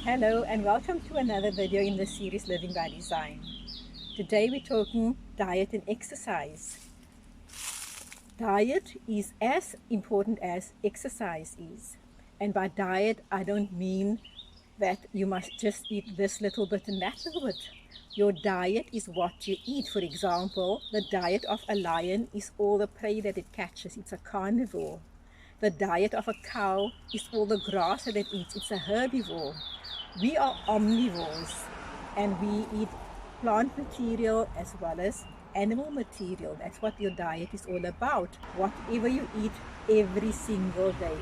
Hello and welcome to another video in the series Living by Design. Today we're talking diet and exercise. Diet is as important as exercise is. And by diet, I don't mean that you must just eat this little bit and that little bit. Your diet is what you eat. For example, the diet of a lion is all the prey that it catches. It's a carnivore. The diet of a cow is all the grass that it eats. It's a herbivore. We are omnivores and we eat plant material as well as animal material. That's what your diet is all about. Whatever you eat every single day,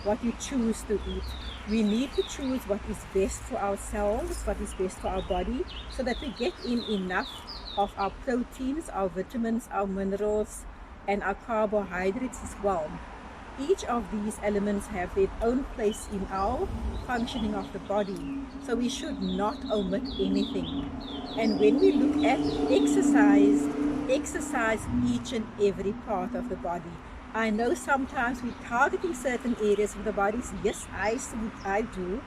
what you choose to eat. We need to choose what is best for ourselves, what is best for our body, so that we get in enough of our proteins, our vitamins, our minerals, and our carbohydrates as well. Each of these elements have their own place in our functioning of the body, so we should not omit anything. And when we look at exercise each and every part of the body. I know sometimes we're targeting certain areas of the bodies. Yes, I do.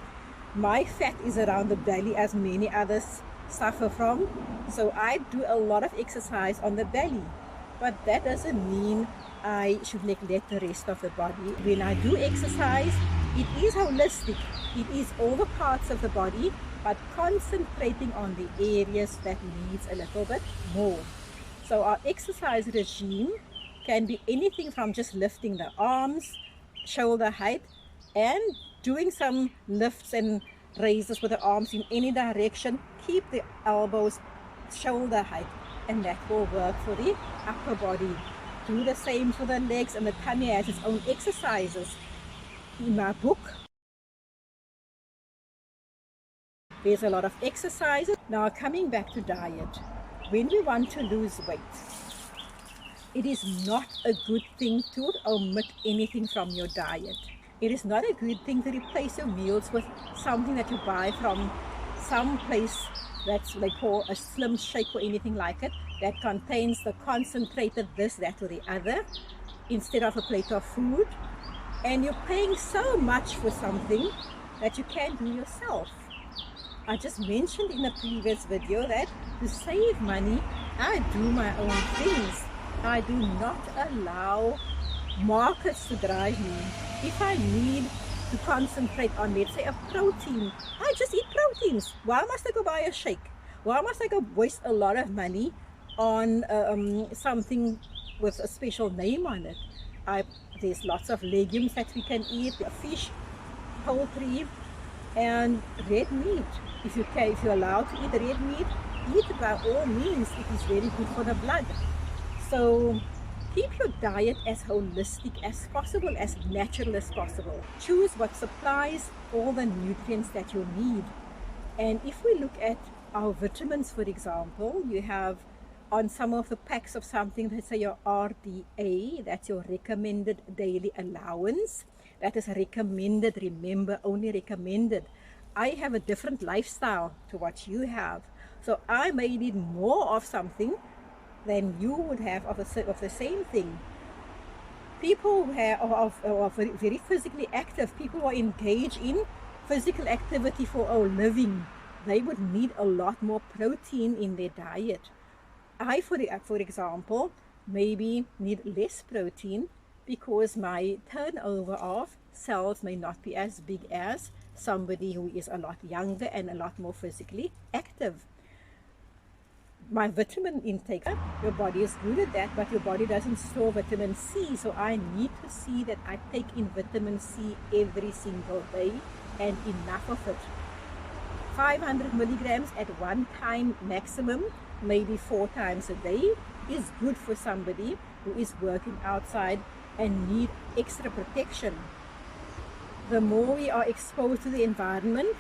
My fat is around the belly, as many others suffer from, so I do a lot of exercise on the belly. But that doesn't mean I should neglect the rest of the body. When I do exercise, it is holistic. It is all the parts of the body, but concentrating on the areas that needs a little bit more. So our exercise regime can be anything from just lifting the arms, shoulder height, and doing some lifts and raises with the arms in any direction. Keep the elbows shoulder height, and that will work for the upper body. Do the same for the legs, and the tummy has its own exercises. In my book, there's a lot of exercises. Now, coming back to diet, when we want to lose weight, it is not a good thing to omit anything from your diet. It is not a good thing to replace your meals with something that you buy from some place that's they call a slim shake or anything like it, that contains the concentrated this, that or the other, instead of a plate of food. And you're paying so much for something that you can't do yourself. I just mentioned in a previous video that to save money, I do my own things. I do not allow markets to drive me. If I need to concentrate on, let's say, a protein, I just eat proteins. Why must I go buy a shake? Why must I go waste a lot of money on something with a special name on it? There's lots of legumes that we can eat, fish, poultry, and red meat. If you're allowed to eat red meat, eat it by all means. It is very good for the blood. So keep your diet as holistic as possible, as natural as possible. Choose what supplies all the nutrients that you need. And if we look at our vitamins, for example, you have on some of the packs of something, let's say your RDA, that's your recommended daily allowance. That is recommended, remember, only recommended. I have a different lifestyle to what you have. So I may need more of something than you would have of the same thing. People who are very physically active, people who are engaged in physical activity for a living, they would need a lot more protein in their diet. I, for example, maybe need less protein because my turnover of cells may not be as big as somebody who is a lot younger and a lot more physically active. My vitamin intake, your body is good at that, but your body doesn't store vitamin C, so I need to see that I take in vitamin C every single day, and enough of it. 500 milligrams at one time maximum, maybe 4 times a day, is good for somebody who is working outside and need extra protection. The more we are exposed to the environment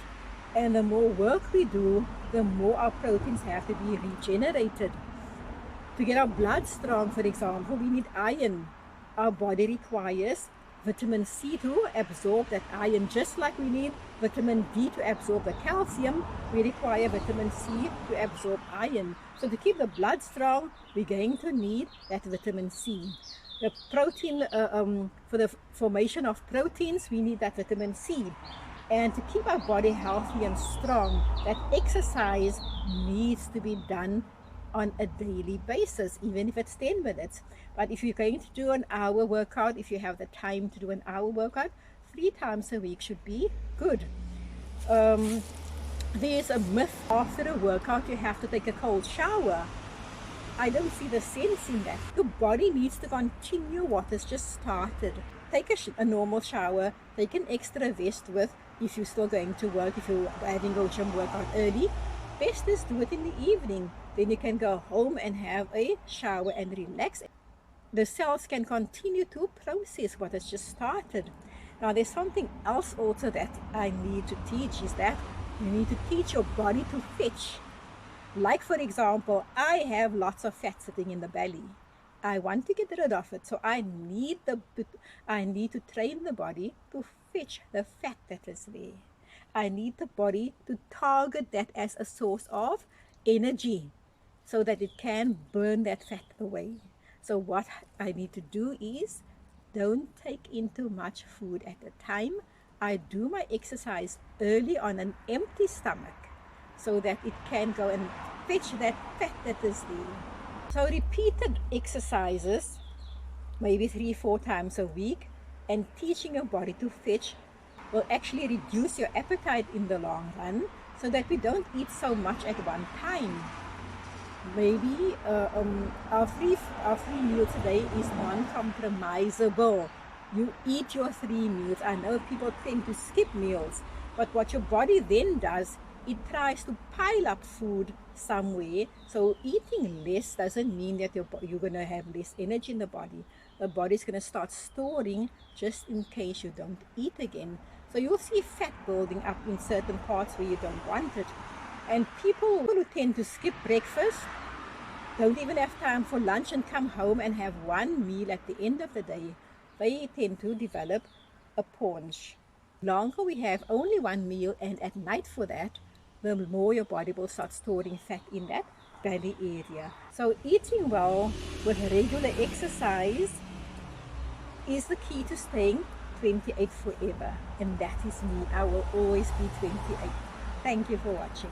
and the more work we do, the more our proteins have to be regenerated. To get our blood strong, for example, we need iron. Our body requires vitamin C to absorb that iron. Just like we need vitamin D to absorb the calcium, we require vitamin C to absorb iron. So to keep the blood strong, we're going to need that vitamin C. The protein, for the formation of proteins, we need that vitamin C. And to keep our body healthy and strong, that exercise needs to be done on a daily basis, even if it's 10 minutes. But if you're going to do an hour workout, if you have the time to do an hour workout, 3 times a week should be good. There's a myth after a workout you have to take a cold shower. I don't see the sense in that. Your body needs to continue what has just started. Take a normal shower, take an extra vest with if you're still going to work, if you're having a gym workout early. Best is do it in the evening. Then you can go home and have a shower and relax. The cells can continue to process what has just started. Now there's something else also that I need to teach, is that you need to teach your body to fetch. Like for example, I have lots of fat sitting in the belly. I want to get rid of it, so I need to train the body to fetch the fat that is there. I need the body to target that as a source of energy so that it can burn that fat away. So what I need to do is don't take in too much food at a time. I do my exercise early on an empty stomach so that it can go and fetch that fat that is there. So repeated exercises, maybe 3-4 times a week, and teaching your body to fetch will actually reduce your appetite in the long run so that we don't eat so much at one time. Maybe our free meal today is non-compromisable. You eat your 3 meals. I know people tend to skip meals, but what your body then does, it tries to pile up food somewhere. So eating less doesn't mean that you're going to have less energy in the body. The body's going to start storing just in case you don't eat again. So you'll see fat building up in certain parts where you don't want it. And people who tend to skip breakfast, don't even have time for lunch, and come home and have 1 meal at the end of the day, they tend to develop a paunch. The longer we have only 1 meal and at night for that, the more your body will start storing fat in that belly area. So eating well with regular exercise is the key to staying 28 forever. And that is me. I will always be 28. Thank you for watching.